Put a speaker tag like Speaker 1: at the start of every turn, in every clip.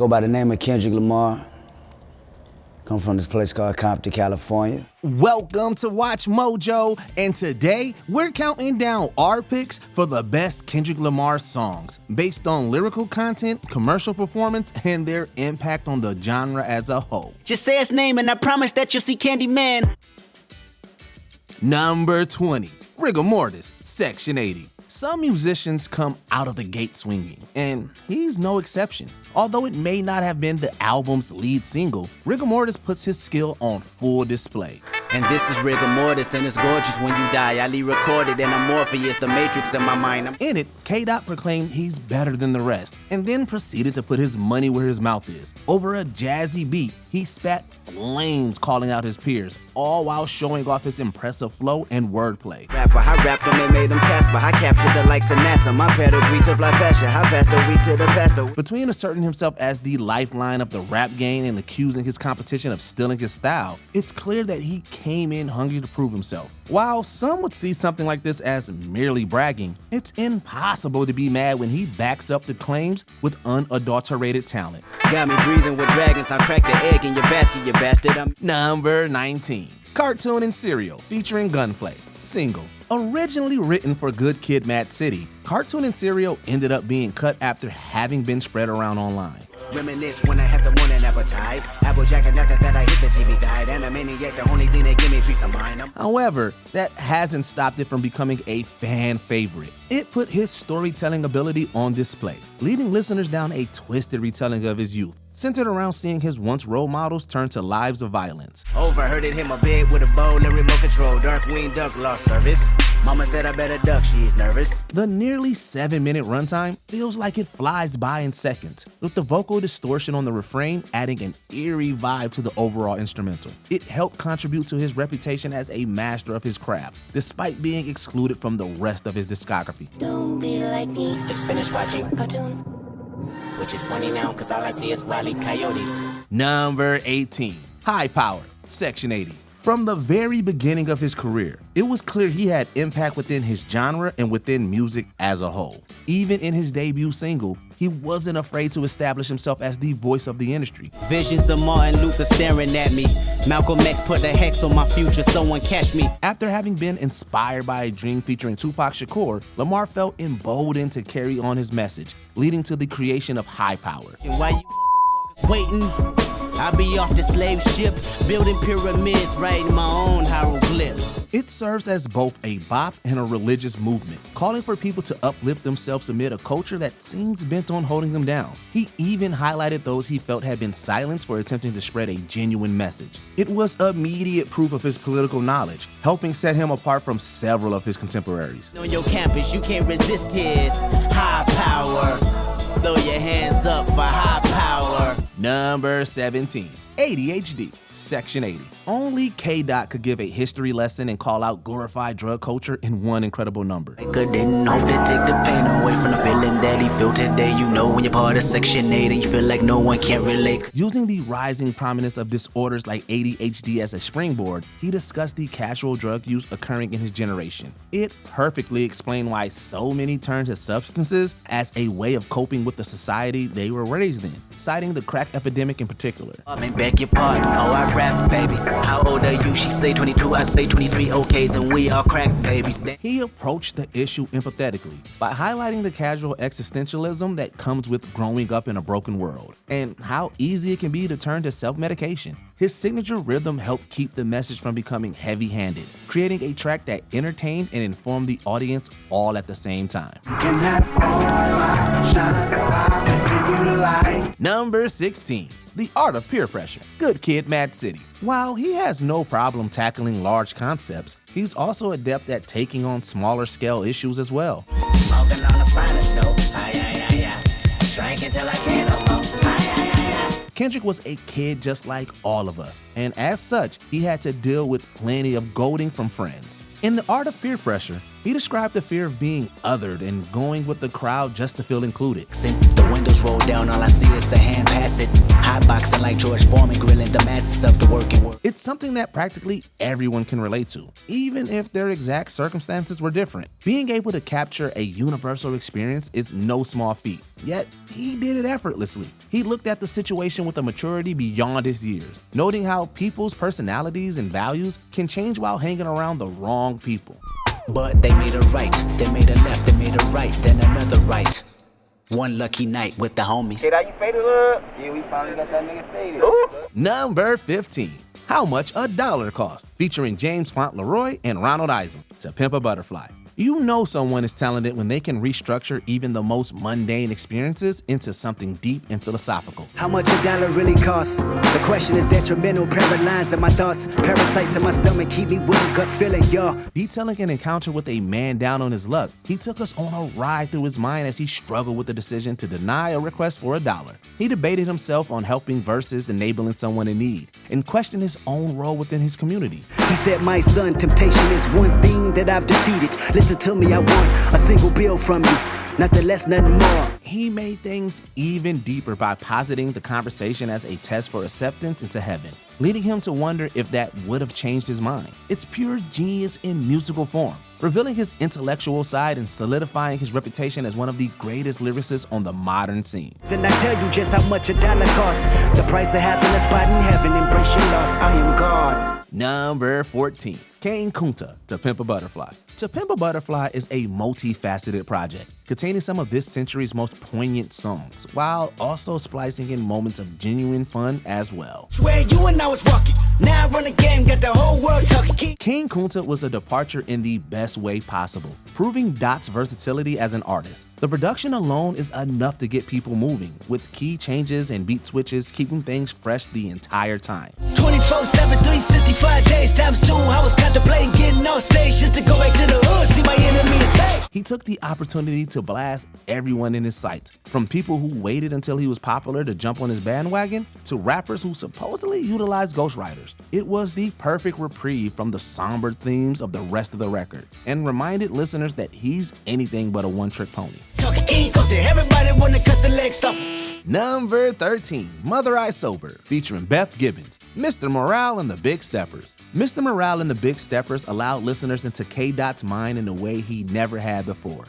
Speaker 1: Go by the name of Kendrick Lamar. Come from this place called Compton, California.
Speaker 2: Welcome to Watch Mojo, and today we're counting down our picks for the best Kendrick Lamar songs based on lyrical content, commercial performance, and their impact on the genre as a whole.
Speaker 3: Just say his name and I promise that you'll see Candyman.
Speaker 2: Number 20, Rigamortis, Section 80. Some musicians come out of the gate swinging, and he's no exception. Although it may not have been the album's lead single, Rigamortis puts his skill on full display.
Speaker 3: And this is Rigamortis, and it's gorgeous when you die. I recorded and I'm Morpheus, the Matrix in my mind.
Speaker 2: In it, K-Dot proclaimed he's better than the rest, and then proceeded to put his money where his mouth is. Over a jazzy beat, he spat flames calling out his peers, all while showing off his impressive flow and wordplay.
Speaker 3: Rapper, I rapped them and made them Casper. I captured the likes of NASA. My pedigree to fly faster. I passed the week to the pastor.
Speaker 2: Between asserting himself as the lifeline of the rap game and accusing his competition of stealing his style, it's clear that he came in hungry to prove himself. While some would see something like this as merely bragging, it's impossible to be mad when he backs up the claims with unadulterated talent.
Speaker 3: Got me breathing with dragons. I cracked the egg in your basket, you bastard.
Speaker 2: Number 19, Cartoon and Cereal featuring Gunplay, single. Originally written for Good Kid, M.A.A.d City, Cartoon and Cereal ended up being cut after having been spread around online.
Speaker 3: Reminisce when I had the morning appetite. Applejack and nothing that I hit the TV died. And a maniac, the only thing that give me peace of mind.
Speaker 2: However, that hasn't stopped it from becoming a fan favorite. It put his storytelling ability on display, leading listeners down a twisted retelling of his youth, centered around seeing his once role models turn to lives of violence.
Speaker 3: Overheard it hit my bed with a bowl and remote control. Dark Wing Duck lost service. Mama said I better duck, she's nervous.
Speaker 2: The nearly 7-minute runtime feels like it flies by in seconds, with the vocal distortion on the refrain adding an eerie vibe to the overall instrumental. It helped contribute to his reputation as a master of his craft, despite being excluded from the rest of his discography.
Speaker 4: Don't be like me, just finished watching cartoons. Which is funny now, cause all I see is Wile E. Coyotes.
Speaker 2: Number 18, High Power, Section 80. From the very beginning of his career, it was clear he had impact within his genre and within music as a whole. Even in his debut single, he wasn't afraid to establish himself as the voice of the industry.
Speaker 3: Visions of Martin Luther staring at me. Malcolm X put a hex on my future, someone catch me.
Speaker 2: After having been inspired by a dream featuring Tupac Shakur, Lamar felt emboldened to carry on his message, leading to the creation of High Power.
Speaker 3: Why you motherfuckers waiting? I be off the slave ship, building pyramids, writing my own hieroglyphs.
Speaker 2: It serves as both a bop and a religious movement, calling for people to uplift themselves amid a culture that seems bent on holding them down. He even highlighted those he felt had been silenced for attempting to spread a genuine message. It was immediate proof of his political knowledge, helping set him apart from several of his contemporaries.
Speaker 3: On your campus, you can't resist his high power. Throw your hands up for high power.
Speaker 2: Number 17, ADHD, Section 80. Only K-Dot could give a history lesson and call out glorified drug culture in one incredible number.
Speaker 3: Good didn't hope to take the pain away from the feeling that he felt today. You know when you're part of Section 8 and you feel like no one can relate.
Speaker 2: Using the rising prominence of disorders like ADHD as a springboard, he discussed the casual drug use occurring in his generation. It perfectly explained why so many turned to substances as a way of coping with the society they were raised in, citing the crack epidemic in particular.
Speaker 3: I mean, beg your pardon, oh I rap, baby. How old are you? She say 22, I say 23, okay, then we all crack babies.
Speaker 2: He approached the issue empathetically by highlighting the casual existentialism that comes with growing up in a broken world, and how easy it can be to turn to self-medication. His signature rhythm helped keep the message from becoming heavy-handed, creating a track that entertained and informed the audience all at the same time.
Speaker 5: You can have all my shine, I will give you the light.
Speaker 2: Number 16, The Art of Peer Pressure, Good Kid, M.A.A.d City. While he has no problem tackling large concepts, he's also adept at taking on smaller scale issues as well.
Speaker 4: Smoking on the finest note. Drink until I can't no more.
Speaker 2: Kendrick was a kid just like all of us, and as such, he had to deal with plenty of goading from friends. In The Art of Peer Pressure, he described the fear of being othered and going with the crowd just to feel included.
Speaker 3: The windows roll down, all I see is a hand pass acid. Hot boxing like George Foreman, grilling the masses of the working world.
Speaker 2: It's something that practically everyone can relate to, even if their exact circumstances were different. Being able to capture a universal experience is no small feat, yet he did it effortlessly. He looked at the situation with a maturity beyond his years, noting how people's personalities and values can change while hanging around the wrong people.
Speaker 3: But they made a right, they made a left, they made a right, then another right. One lucky night with the homies.
Speaker 6: Hey, you faded, love? Yeah, we finally got that nigga faded. Ooh.
Speaker 2: Number 15. How Much a Dollar Cost, featuring James Fauntleroy and Ronald Isley, To Pimp a Butterfly. You know someone is talented when they can restructure even the most mundane experiences into something deep and philosophical.
Speaker 3: How much a dollar really costs? The question is detrimental, paralyzing my thoughts. Parasites in my stomach keep me with a gut feeling, y'all.
Speaker 2: Detailing an encounter with a man down on his luck, he took us on a ride through his mind as he struggled with the decision to deny a request for $1. He debated himself on helping versus enabling someone in need, and questioned his own role within his community.
Speaker 3: He said, my son, temptation is one thing that I've defeated. Listen to me, I want a single bill from you. Nothing less, nothing more.
Speaker 2: He made things even deeper by positing the conversation as a test for acceptance into heaven, leading him to wonder if that would have changed his mind. It's pure genius in musical form, revealing his intellectual side and solidifying his reputation as one of the greatest lyricists on the modern scene.
Speaker 3: Then I tell you just how much a dollar costs. The price of having a spot in heaven. Embrace your loss, I am God.
Speaker 2: Number 14. King Kunta, To Pimp a Butterfly. To Pimp a Butterfly is a multifaceted project, containing some of this century's most poignant songs, while also splicing in moments of genuine fun as well.
Speaker 3: Swear you and I was walking, now I run a game, got the whole world talking.
Speaker 2: King Kunta was a departure in the best way possible, proving Dot's versatility as an artist. The production alone is enough to get people moving, with key changes and beat switches keeping things fresh the entire time.
Speaker 3: 24/7, 365 days times 2, I was contemplating getting on stage just to go back to the hood, see my enemy and say.
Speaker 2: He took the opportunity to blast everyone in his sights, from people who waited until he was popular to jump on his bandwagon, to rappers who supposedly utilized ghostwriters. It was the perfect reprieve from the somber themes of the rest of the record, and reminded listeners that he's anything but a one-trick pony.
Speaker 3: Talking King Kunta, everybody wanna cut the legs off.
Speaker 2: Number 13, Mother I Sober, featuring Beth Gibbons, Mr. Morale and the Big Steppers. Mr. Morale and the Big Steppers allowed listeners into K-Dot's mind in a way he never had before.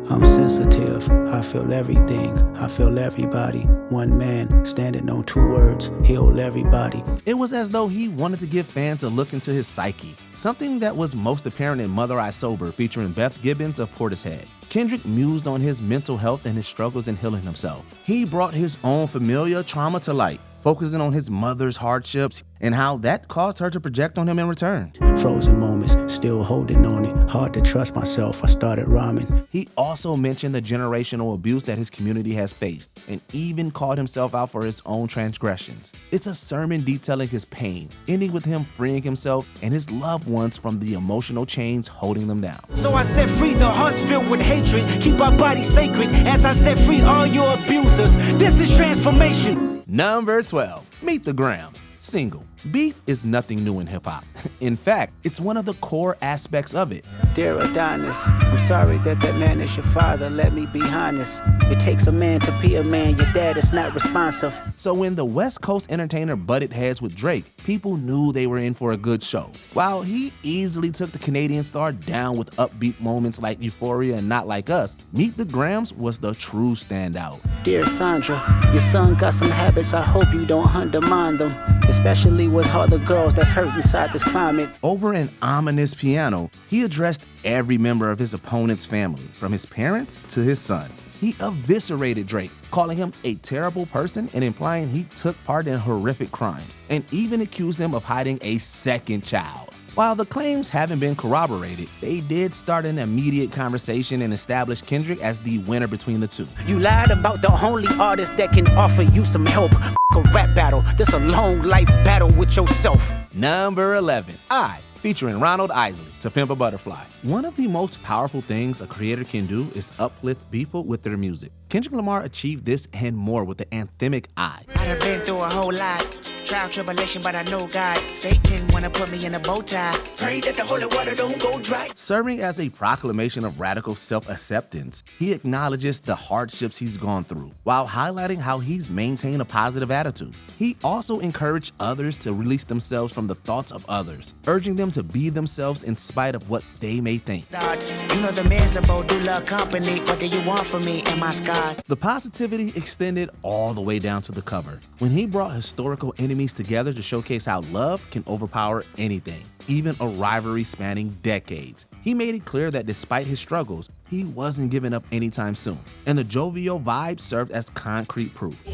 Speaker 7: I'm sensitive, I feel everything, I feel everybody. One man standing on 2 words, heal everybody.
Speaker 2: It was as though he wanted to give fans a look into his psyche, something that was most apparent in Mother I Sober, featuring Beth Gibbons of Portishead. Kendrick mused on his mental health and his struggles in healing himself. He brought his own familiar trauma to light, focusing on his mother's hardships and how that caused her to project on him in return.
Speaker 7: Frozen moments, still holding on it. Hard to trust myself, I started rhyming.
Speaker 2: He also mentioned the generational abuse that his community has faced, and even called himself out for his own transgressions. It's a sermon detailing his pain, ending with him freeing himself and his loved ones from the emotional chains holding them down.
Speaker 3: So I set free the hearts filled with hatred, keep our bodies sacred as I set free all your abusers. This is transformation.
Speaker 2: Number 12, Meet the Grams, single. Beef is nothing new in hip-hop. In fact, it's one of the core aspects of it.
Speaker 7: Dear Adonis, I'm sorry that man is your father, let me be honest. It takes a man to be a man, your dad is not responsive.
Speaker 2: So when the West Coast entertainer butted heads with Drake, people knew they were in for a good show. While he easily took the Canadian star down with upbeat moments like Euphoria and Not Like Us, Meet the Grams was the true standout.
Speaker 7: Dear Sandra, your son got some habits, I hope you don't undermine them. Especially with all the girls that's hurt inside this climate.
Speaker 2: Over an ominous piano, he addressed every member of his opponent's family, from his parents to his son. He eviscerated Drake, calling him a terrible person and implying he took part in horrific crimes, and even accused him of hiding a second child. While the claims haven't been corroborated, they did start an immediate conversation and establish Kendrick as the winner between the two.
Speaker 7: You lied about the only artist that can offer you some help. F a rap battle, this a long life battle with yourself.
Speaker 2: Number 11, Eiht, featuring Ronald Isley, To Pimp a Butterfly. One of the most powerful things a creator can do is uplift people with their music. Kendrick Lamar achieved this and more with the anthemic Eiht.
Speaker 8: I done been through a whole lot. Trial, tribulation, but I know God. Satan wanna put me in a bow tie. Pray that the holy water don't go dry.
Speaker 2: Serving as a proclamation of radical self-acceptance, he acknowledges the hardships he's gone through, while highlighting how he's maintained a positive attitude. He also encouraged others to release themselves from the thoughts of others, urging them to be themselves in spite of what they may think.
Speaker 8: You know the miserable do love company. What do you want from me and my scars?
Speaker 2: The positivity extended all the way down to the cover, when he brought historical enemies together to showcase how love can overpower anything, even a rivalry spanning decades. He made it clear that despite his struggles, he wasn't giving up anytime soon, and the jovial vibe served as concrete proof.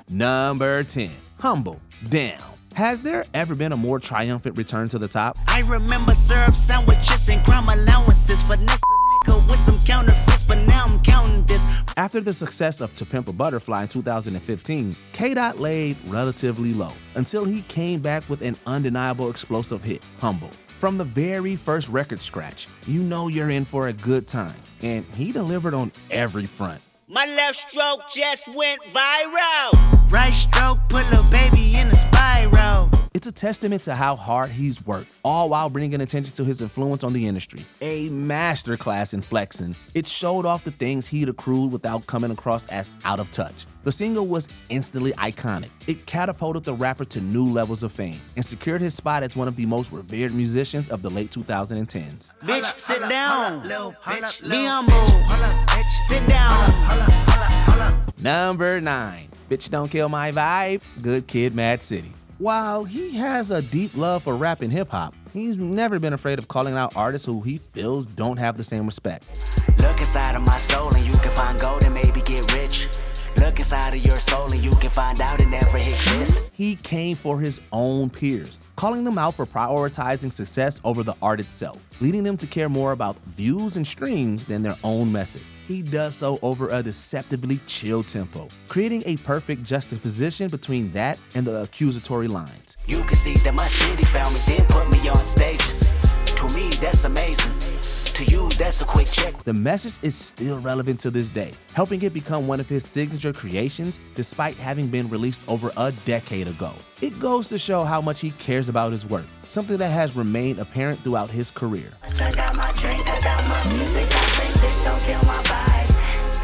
Speaker 2: Number 10. Humble Down. Has there ever been a more triumphant return to the top?
Speaker 3: I remember syrup sandwiches and crime allowances. Finesse a nigga with some counterfeits, but now I'm counting this.
Speaker 2: After the success of To Pimp a Butterfly in 2015, M.A.A.d laid relatively low until he came back with an undeniable explosive hit, Humble. From the very first record scratch, you know you're in for a good time, and he delivered on every front.
Speaker 3: My left stroke just went viral. Right stroke put a baby in a spiral.
Speaker 2: It's a testament to how hard he's worked, all while bringing attention to his influence on the industry. A masterclass in flexing. It showed off the things he'd accrued without coming across as out of touch. The single was instantly iconic. It catapulted the rapper to new levels of fame and secured his spot as one of the most revered musicians of the late 2010s.
Speaker 3: Bitch, sit down. Be humble. Sit down.
Speaker 2: Number 9. Bitch Don't Kill My Vibe, Good Kid, M.A.A.d City. While he has a deep love for rap and hip-hop, he's never been afraid of calling out artists who he feels don't have the same respect.
Speaker 3: Look inside of my soul and you can find gold and maybe get rich. Look inside of your soul and you can find out it never exists.
Speaker 2: He came for his own peers, calling them out for prioritizing success over the art itself, leading them to care more about views and streams than their own message. He does so over a deceptively chill tempo, creating a perfect juxtaposition between that and the accusatory lines.
Speaker 3: You can see that my city found me, then put me on stages. To me, that's amazing. To you, that's a quick check.
Speaker 2: The message is still relevant to this day, helping it become one of his signature creations despite having been released over a decade ago. It goes to show how much he cares about his work, something that has remained apparent throughout his career.
Speaker 4: I got my drink, I got my music, I say, bitch, don't kill my vibe.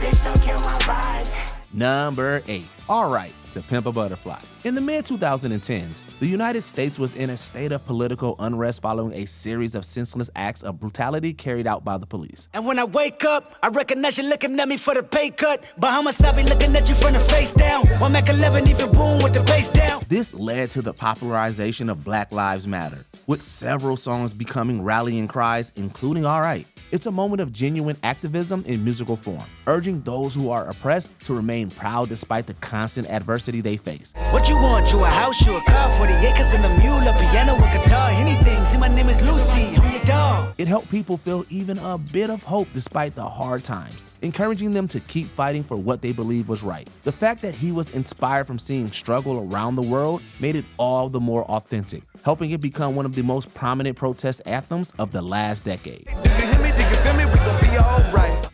Speaker 4: Bitch, don't kill my vibe.
Speaker 2: Number 8. Alright, To Pimp a Butterfly. In the mid-2010s, the United States was in a state of political unrest following a series of senseless acts of brutality carried out by the police.
Speaker 3: And when I wake up, I recognize you looking at me for the pay cut. Bahamas, I be looking at you from the face down. One Mac 11 even boom with the bass down.
Speaker 2: This led to the popularization of Black Lives Matter, with several songs becoming rallying cries, including Alright. It's a moment of genuine activism in musical form, urging those who are oppressed to remain proud despite the constant adversity they face.
Speaker 3: What you want? You a house, you a car, 40 acres and a mule, a piano, a guitar, anything. See, my name is Lucy, I'm your dog.
Speaker 2: It helped people feel even a bit of hope despite the hard times, encouraging them to keep fighting for what they believe was right. The fact that he was inspired from seeing struggle around the world made it all the more authentic, helping it become one of the most prominent protest anthems of the last decade.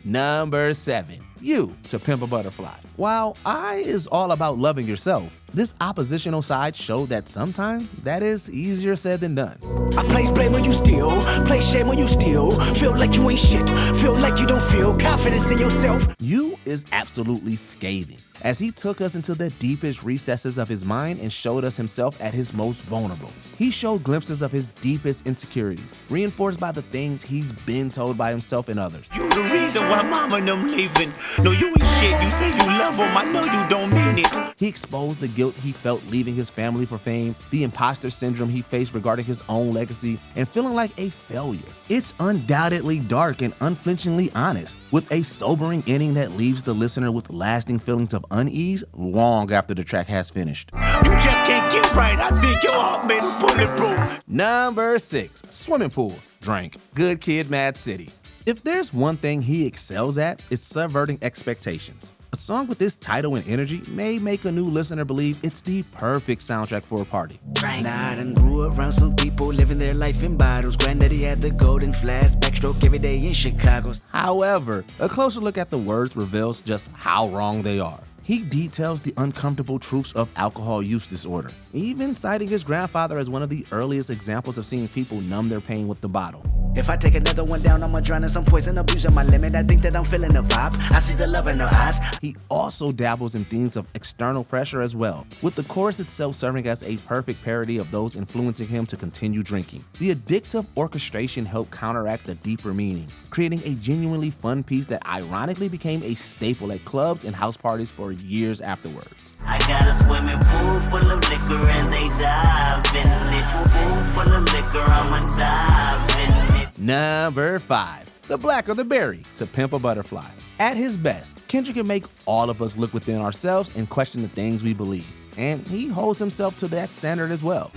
Speaker 2: Number 7. You, To Pimp a Butterfly. While I is all about loving yourself, this oppositional side showed that sometimes that is easier said than done.
Speaker 3: I place blame when you steal, place shame when you steal. Feel like you ain't shit, feel like you don't feel confidence in yourself.
Speaker 2: You is absolutely scathing, as he took us into the deepest recesses of his mind and showed us himself at his most vulnerable. He showed glimpses of his deepest insecurities, reinforced by the things he's been told by himself and others.
Speaker 3: You the reason why mama and them leaving. No, you ain't shit, you say you love them, I know you don't mean it.
Speaker 2: He exposed the guilt he felt leaving his family for fame, the imposter syndrome he faced regarding his own legacy, and feeling like a failure. It's undoubtedly dark and unflinchingly honest, with a sobering ending that leaves the listener with lasting feelings of unease long after the track has finished.
Speaker 3: You just can't get right, I think your heart made it bulletproof.
Speaker 2: Number 6. Swimming Pools. Drank. Good Kid, M.A.A.d City. If there's one thing he excels at, it's subverting expectations. A song with this title and energy may make a new listener believe it's the perfect soundtrack for a party.
Speaker 8: Nah, I done grew around some people living their life in bottles. Granddaddy had the golden flask, backstroke every day in Chicago.
Speaker 2: However, a closer look at the words reveals just how wrong they are. He details the uncomfortable truths of alcohol use disorder, even citing his grandfather as one of the earliest examples of seeing people numb their pain with the bottle.
Speaker 8: If I take another one down, I'ma drown in some poison, abusing my limit. I think that I'm feeling the vibe. I see the love in her eyes.
Speaker 2: He also dabbles in themes of external pressure as well, with the chorus itself serving as a perfect parody of those influencing him to continue drinking. The addictive orchestration helped counteract the deeper meaning, creating a genuinely fun piece that ironically became a staple at clubs and house parties for years afterwards.
Speaker 3: I got a swimming pool full of liquor and they dive in it. Pool full of liquor, I'ma dive in it.
Speaker 2: Number 5. The Blacker the Berry to Pimp a Butterfly. At his best, Kendrick can make all of us look within ourselves and question the things we believe. And he holds himself to that standard as well.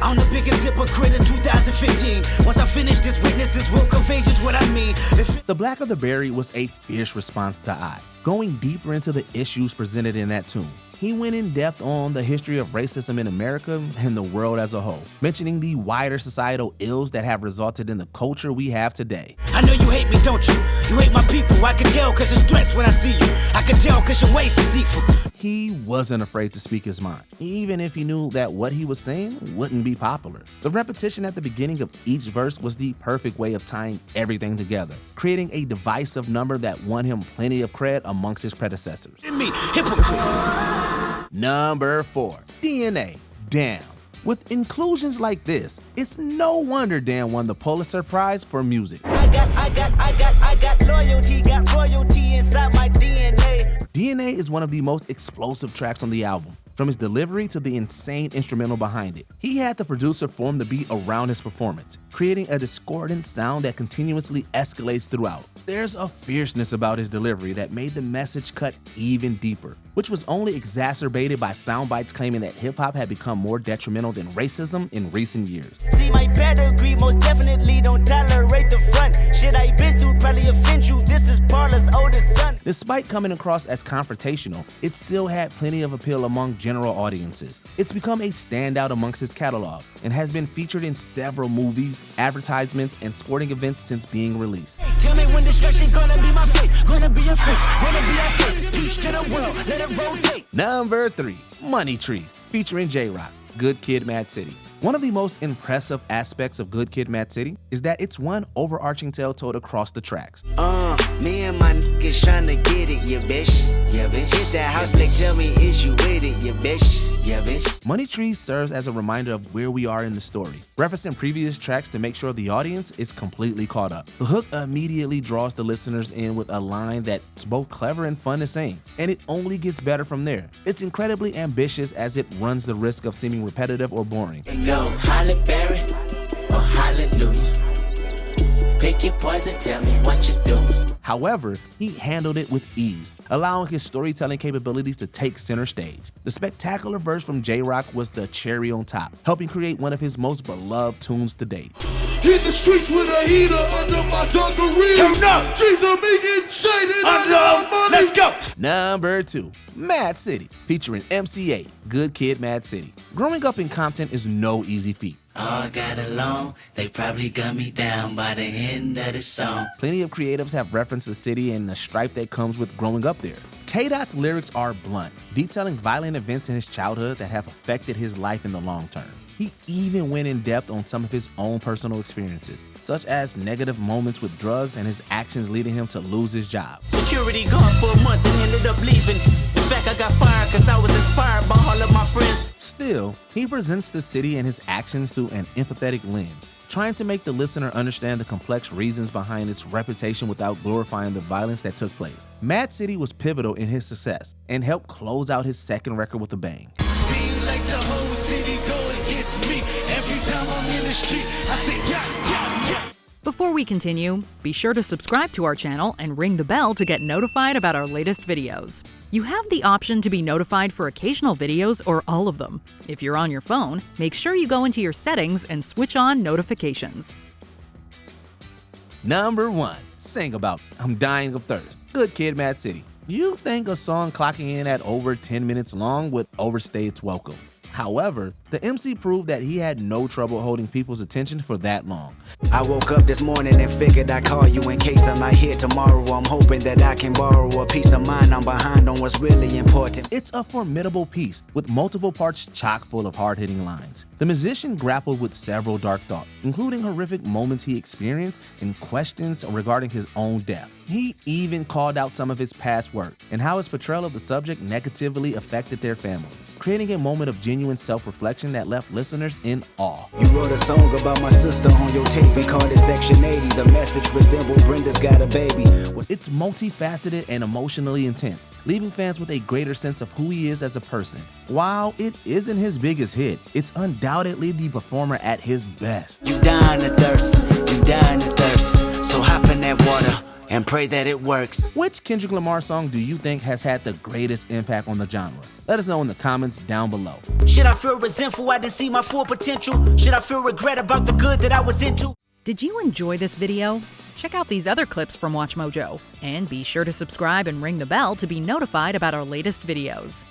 Speaker 8: I'm the biggest hypocrite in 2015. Once I finish this, witnesses will convey just what I mean.
Speaker 2: The Blacker the Berry was a fierce response to Eiht, going deeper into the issues presented in that tune. He went in depth on the history of racism in America and the world as a whole, mentioning the wider societal ills that have resulted in the culture we have today.
Speaker 8: I know you hate me, don't you? You hate my people. I can tell cause it's threats when I see you. I can tell cause your ways deceitful.
Speaker 2: He wasn't afraid to speak his mind, even if he knew that what he was saying wouldn't be popular. The repetition at the beginning of each verse was the perfect way of tying everything together, creating a divisive number that won him plenty of cred amongst his predecessors.
Speaker 8: Me, hypocrite.
Speaker 2: Number 4. DNA, Damn. With inclusions like this, it's no wonder Dan won the Pulitzer Prize for music.
Speaker 3: I got loyalty, got royalty inside my DNA.
Speaker 2: DNA is one of the most explosive tracks on the album, from his delivery to the insane instrumental behind it. He had the producer form the beat around his performance, creating a discordant sound that continuously escalates throughout. There's a fierceness about his delivery that made the message cut even deeper, which was only exacerbated by sound bites claiming that hip-hop had become more detrimental than racism in recent years.
Speaker 3: See my pedigree, most definitely don't tolerate the front. Shit I been through probably offend you, this is Parla's oldest son.
Speaker 2: Despite coming across as confrontational, it still had plenty of appeal among general audiences. It's become a standout amongst his catalog and has been featured in several movies, advertisements, and sporting events since being released.
Speaker 8: Hey, tell me when destruction gonna be my fate. Gonna be a fate, gonna be a fate. Peace to the world, let it rotate.
Speaker 2: Number 3. Money Trees, featuring J-Rock, Good Kid, M.A.A.d City. One of the most impressive aspects of Good Kid, M.A.A.d City is that it's one overarching tale told across the tracks.
Speaker 8: Me and my niggas tryna get it, yeah bitch. Yeah bitch. Hit that house like tell me is you with it, yeah bitch. Yeah bitch.
Speaker 2: Money Trees serves as a reminder of where we are in the story, referencing previous tracks to make sure the audience is completely caught up. The hook immediately draws the listeners in with a line that's both clever and fun to sing, and it only gets better from there. It's incredibly ambitious as it runs the risk of seeming repetitive or boring.
Speaker 3: Go Hollyberry or Hallelujah. Pick your poison, tell me what you doing.
Speaker 2: However, he handled it with ease, allowing his storytelling capabilities to take center stage. The spectacular verse from J-Rock was the cherry on top, helping create one of his most beloved tunes to date.
Speaker 5: Hit the streets with a heater under my dungarees. Turn up. Trees are making shaded under our money. Let's go.
Speaker 2: Number 2. M.A.A.d City, featuring M.C.A.D, Good Kid, M.A.A.d City. Growing up in Compton is no easy feat.
Speaker 3: All got along, they probably got me down by the end of the song.
Speaker 2: Plenty of creatives have referenced the city and the strife that comes with growing up there. K-Dot's lyrics are blunt, detailing violent events in his childhood that have affected his life in the long term. He even went in depth on some of his own personal experiences, such as negative moments with drugs and his actions leading him to lose his job.
Speaker 3: Security gone for a month and ended up leaving. In fact, I got fired cause I was inspired by all of my friends.
Speaker 2: Still, he presents the city and his actions through an empathetic lens, trying to make the listener understand the complex reasons behind its reputation without glorifying the violence that took place. M.A.A.d City was pivotal in his success and helped close out his second record with a bang.
Speaker 5: Seems like the whole city go against me. Every time I'm in the street, I say yeah.
Speaker 9: Before we continue, be sure to subscribe to our channel and ring the bell to get notified about our latest videos. You have the option to be notified for occasional videos or all of them. If you're on your phone, make sure you go into your settings and switch on notifications.
Speaker 2: Number 1. Sing About I'm Dying of Thirst, Good Kid, M.A.A.d City. You'd think a song clocking in at over 10 minutes long would overstay its welcome. However, the MC proved that he had no trouble holding people's attention for that long.
Speaker 8: I woke up this morning and figured I'd call you in case I'm not here tomorrow. I'm hoping that I can borrow a peace of mind. I'm behind on what's really important.
Speaker 2: It's a formidable piece with multiple parts chock full of hard-hitting lines. The musician grappled with several dark thoughts, including horrific moments he experienced and questions regarding his own death. He even called out some of his past work and how his portrayal of the subject negatively affected their family, creating a moment of genuine self-reflection that left listeners in awe.
Speaker 8: You wrote a song about my sister on your tape and called it Section 80. The message resembled Brenda's Got a Baby.
Speaker 2: It's multifaceted and emotionally intense, leaving fans with a greater sense of who he is as a person. While it isn't his biggest hit, it's undoubtedly the performer at his best.
Speaker 8: You dying to thirst, you dying to thirst. So hop in that water and pray that it works.
Speaker 2: Which Kendrick Lamar song do you think has had the greatest impact on the genre? Let us know in the comments down below.
Speaker 3: Should I feel resentful I didn't see my full potential? Should I feel regret about the good that I was into?
Speaker 9: Did you enjoy this video? Check out these other clips from WatchMojo, and be sure to subscribe and ring the bell to be notified about our latest videos.